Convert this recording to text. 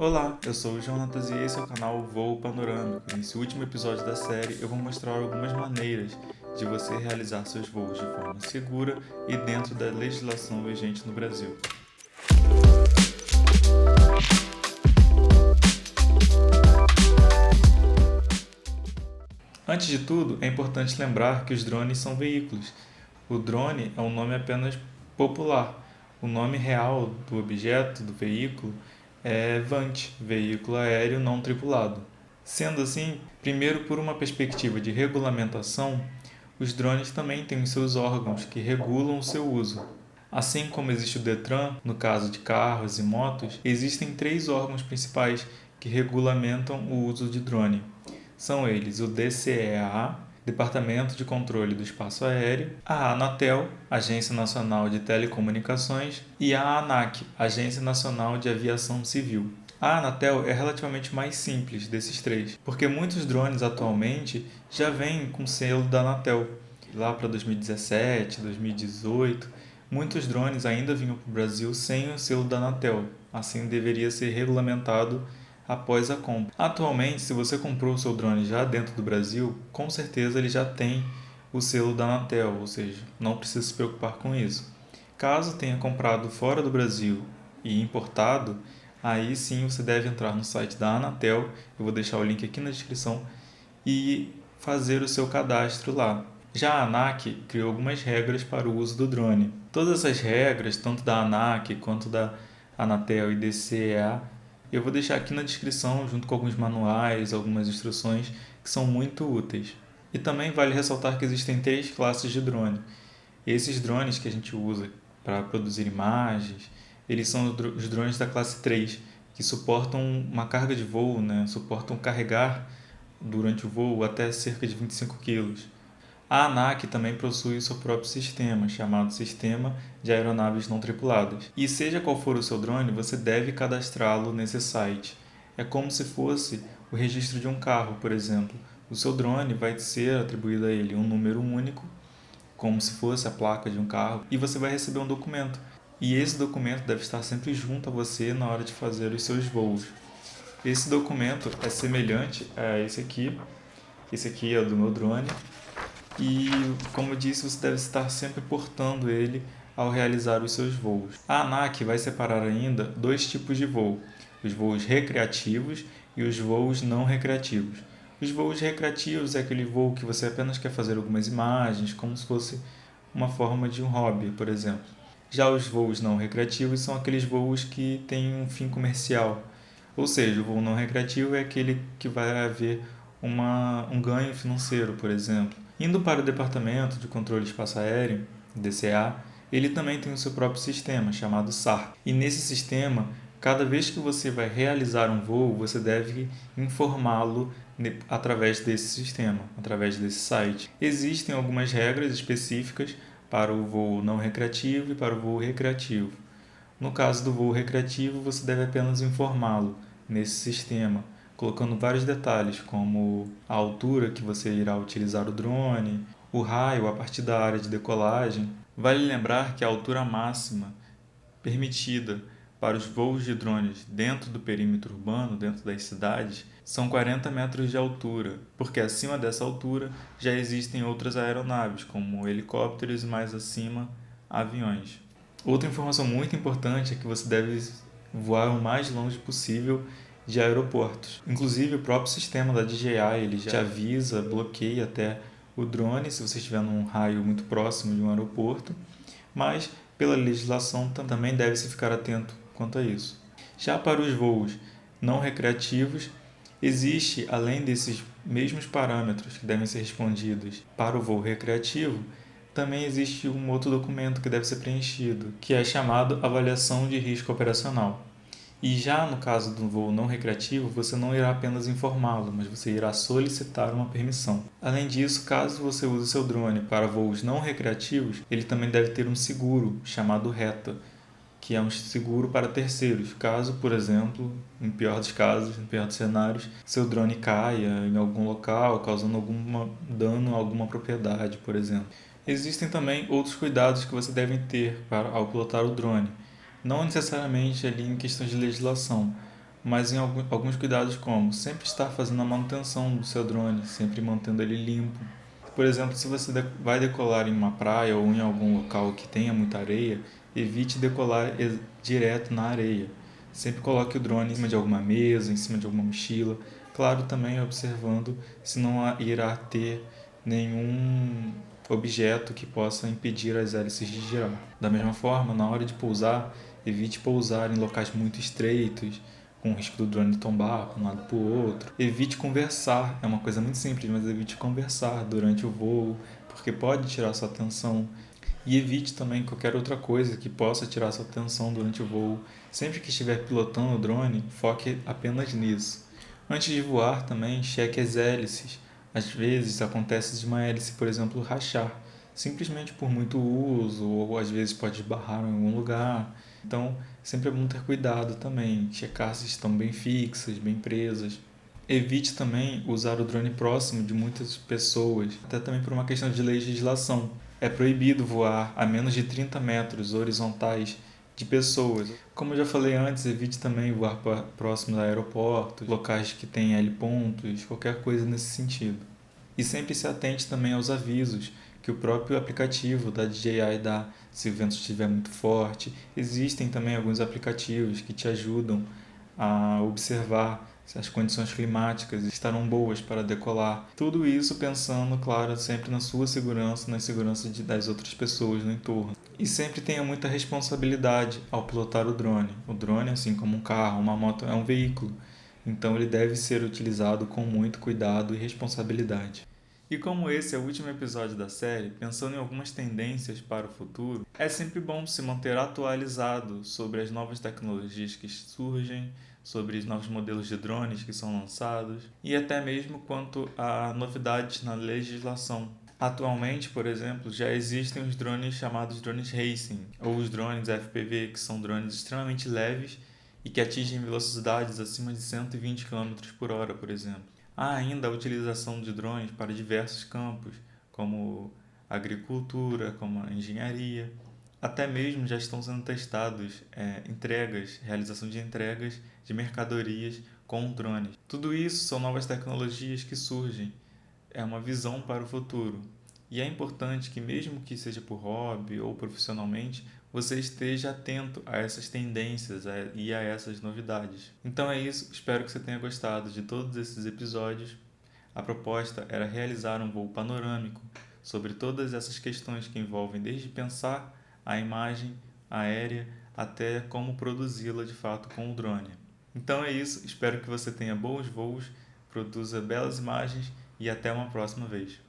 Olá, eu sou o Jonatas e esse é o canal Voo Panorâmico. Nesse último episódio da série, eu vou mostrar algumas maneiras de você realizar seus voos de forma segura e dentro da legislação vigente no Brasil. Antes de tudo, é importante lembrar que os drones são veículos. O drone é um nome apenas popular. O nome real do objeto, do veículo, é VANT, veículo aéreo não tripulado. Sendo assim, primeiro por uma perspectiva de regulamentação, os drones também têm os seus órgãos que regulam o seu uso. Assim como existe o DETRAN, no caso de carros e motos, existem três órgãos principais que regulamentam o uso de drone. São eles o DCEA, Departamento de Controle do Espaço Aéreo, a Anatel, Agência Nacional de Telecomunicações, e a ANAC, Agência Nacional de Aviação Civil. A Anatel é relativamente mais simples desses três, porque muitos drones atualmente já vêm com selo da Anatel. Lá para 2017, 2018, muitos drones ainda vinham para o Brasil sem o selo da Anatel. Assim deveria ser regulamentado após a compra. Atualmente, se você comprou o seu drone já dentro do Brasil, com certeza ele já tem o selo da Anatel, ou seja, não precisa se preocupar com isso. Caso tenha comprado fora do Brasil e importado, aí sim você deve entrar no site da Anatel, eu vou deixar o link aqui na descrição, e fazer o seu cadastro lá. Já a ANAC criou algumas regras para o uso do drone. Todas essas regras, tanto da ANAC quanto da Anatel e DCEA, eu vou deixar aqui na descrição, junto com alguns manuais, algumas instruções que são muito úteis. E também vale ressaltar que existem três classes de drone. Esses drones que a gente usa para produzir imagens, eles são os drones da classe 3, que suportam uma carga de voo, suportam carregar durante o voo até cerca de 25 kg. A ANAC também possui o seu próprio sistema, chamado Sistema de Aeronaves Não Tripuladas. E seja qual for o seu drone, você deve cadastrá-lo nesse site. É como se fosse o registro de um carro, por exemplo. O seu drone vai ser atribuído a ele um número único, como se fosse a placa de um carro, e você vai receber um documento. E esse documento deve estar sempre junto a você na hora de fazer os seus voos. Esse documento é semelhante a esse aqui. Esse aqui é o do meu drone. E, como eu disse, você deve estar sempre portando ele ao realizar os seus voos. A ANAC vai separar ainda dois tipos de voo: os voos recreativos e os voos não recreativos. Os voos recreativos é aquele voo que você apenas quer fazer algumas imagens, como se fosse uma forma de um hobby, por exemplo. Já os voos não recreativos são aqueles voos que têm um fim comercial. Ou seja, o voo não recreativo é aquele que vai haver um ganho financeiro, por exemplo. Indo para o Departamento de Controle de Espaço Aéreo, DCA, ele também tem o seu próprio sistema, chamado SAR. E nesse sistema, cada vez que você vai realizar um voo, você deve informá-lo através desse sistema, através desse site. Existem algumas regras específicas para o voo não recreativo e para o voo recreativo. No caso do voo recreativo, você deve apenas informá-lo nesse sistema, colocando vários detalhes, como a altura que você irá utilizar o drone, o raio a partir da área de decolagem. Vale lembrar que a altura máxima permitida para os voos de drones dentro do perímetro urbano, dentro das cidades, são 40 metros de altura, porque acima dessa altura já existem outras aeronaves, como helicópteros e mais acima, aviões. Outra informação muito importante é que você deve voar o mais longe possível de aeroportos. Inclusive, o próprio sistema da DJI ele já avisa, bloqueia até o drone se você estiver num raio muito próximo de um aeroporto, mas pela legislação também deve-se ficar atento quanto a isso. Já para os voos não recreativos, existe, além desses mesmos parâmetros que devem ser respondidos para o voo recreativo, também existe um outro documento que deve ser preenchido, que é chamado Avaliação de Risco Operacional. E já no caso do voo não recreativo, você não irá apenas informá-lo, mas você irá solicitar uma permissão. Além disso, caso você use seu drone para voos não recreativos, ele também deve ter um seguro chamado RETA, que é um seguro para terceiros. Caso, por exemplo, em pior dos casos, em pior dos cenários, seu drone caia em algum local, causando algum dano a alguma propriedade, por exemplo. Existem também outros cuidados que você deve ter ao pilotar o drone. Não necessariamente ali em questões de legislação, mas em alguns cuidados como sempre estar fazendo a manutenção do seu drone, sempre mantendo ele limpo. Por exemplo, se você vai decolar em uma praia ou em algum local que tenha muita areia, evite decolar direto na areia. Sempre coloque o drone em cima de alguma mesa, em cima de alguma mochila. Claro, também observando se não irá ter nenhum objeto que possa impedir as hélices de girar. Da mesma forma, na hora de pousar, evite pousar em locais muito estreitos, com o risco do drone tombar para um lado para o outro. Evite conversar, é uma coisa muito simples, mas evite conversar durante o voo, porque pode tirar sua atenção. E evite também qualquer outra coisa que possa tirar sua atenção durante o voo. Sempre que estiver pilotando o drone, foque apenas nisso. Antes de voar também, cheque as hélices. Às vezes acontece de uma hélice, por exemplo, rachar, simplesmente por muito uso, ou às vezes pode esbarrar em algum lugar. Então, sempre é bom ter cuidado também, checar se estão bem fixas, bem presas. Evite também usar o drone próximo de muitas pessoas, até também por uma questão de legislação. É proibido voar a menos de 30 metros horizontais de pessoas. Como eu já falei antes, evite também voar próximo a aeroportos, locais que têm helipontos, qualquer coisa nesse sentido. E sempre se atente também aos avisos que o próprio aplicativo da DJI dá se o vento estiver muito forte. Existem também alguns aplicativos que te ajudam a observar se as condições climáticas estarão boas para decolar. Tudo isso pensando, claro, sempre na sua segurança, na segurança das outras pessoas no entorno. E sempre tenha muita responsabilidade ao pilotar o drone. O drone, assim como um carro, uma moto, é um veículo. Então ele deve ser utilizado com muito cuidado e responsabilidade. E como esse é o último episódio da série, pensando em algumas tendências para o futuro, é sempre bom se manter atualizado sobre as novas tecnologias que surgem, sobre os novos modelos de drones que são lançados e até mesmo quanto a novidades na legislação. Atualmente, por exemplo, já existem os drones chamados drones racing, ou os drones FPV, que são drones extremamente leves e que atingem velocidades acima de 120 km por hora, por exemplo. Há ainda a utilização de drones para diversos campos, como a agricultura, como a engenharia. Até mesmo já estão sendo testados realização de entregas de mercadorias com drones. Tudo isso são novas tecnologias que surgem, é uma visão para o futuro. E é importante que, mesmo que seja por hobby ou profissionalmente, você esteja atento a essas tendências e a essas novidades. Então é isso, espero que você tenha gostado de todos esses episódios. A proposta era realizar um voo panorâmico sobre todas essas questões que envolvem desde pensar a imagem aérea até como produzi-la de fato com o drone. Então é isso, espero que você tenha bons voos, produza belas imagens e até uma próxima vez.